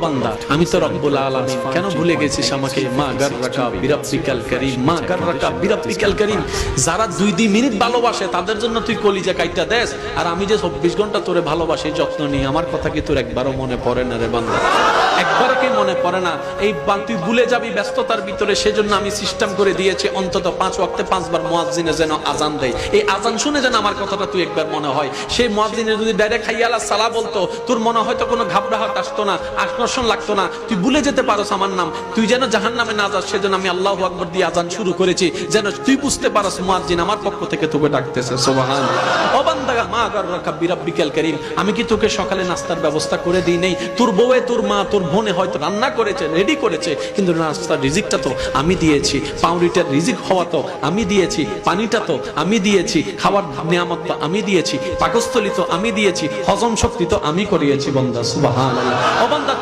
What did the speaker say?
বান্দা আমি তো রব্বুল আলামিন, কেন ভুলে গেছিস আমাকে? মা গাররাকা বিরাব্বিকাল কারীম, মা গাররাকা বিরাব্বিকাল কারীম। যারা 2 মিনিট ভালোবাসে তাদের জন্য তুই কলিজা কাইটা দেস, আর আমি যে 24 ঘন্টা তোরে ভালোবাসি, যত্ন নিই, আমার কথা কি তোর একবারও মনে পড়ে না রে বান্দা? একবারও কি মনে পড়ে না? এই তুই ভুলে যাবি ব্যস্ততার ভিতরে, সেজন্য আমি সিস্টেম করে দিয়েছি অন্তত 5 ওয়াক্তে 5 বার মুয়াজ্জিনে যেন আজান দেয়। এই আজান শুনে যেন আমার কথাটা তুই একবার মনে হয়। সেই মুয়াজ্জিনে যদি ডাইরেক্ট হাইয়া আলাস সালাহ বলতো, তোর মনে হয়তো কোনো ঘাবড়াহট আসতো না, আকর্ষণ লাগতো না, তুই ভুলে যেতে পারোস আমার নাম। তুই যেন জাহান্নামে না যাস, সেজন্য আমি আল্লাহু আকবার দিয়ে আজান শুরু করেছি, যেন তুই বুঝতে পারস মুয়াজ্জিন আমার পক্ষ থেকে তোকে ডাকতেছে। সুবহানাল্লাহ। ও বান্দা, মা গাররাকা বিরাব্বিকাল কারীম, আমি কি তোকে সকালে নাস্তার ব্যবস্থা করে দিই নেই? তোর বউয়ে, তোর মা, তোর বোনে হয়তো রান্না করেছে, রেডি করেছে, কিন্তু নাস্তার রিজিকটা তো আমি দিয়েছি। পাউরিটার রিজিক হওয়া তো আমি দিয়েছি, পানিটা তো আমি দিয়েছি, খাবার নিয়ামত তো আমি দিয়েছি, পাকস্থলী তো আমি দিয়েছি, হজম শক্তি তো আমি করিয়েছি। বান্দা সুবহানাল্লাহ। ও বান্দা,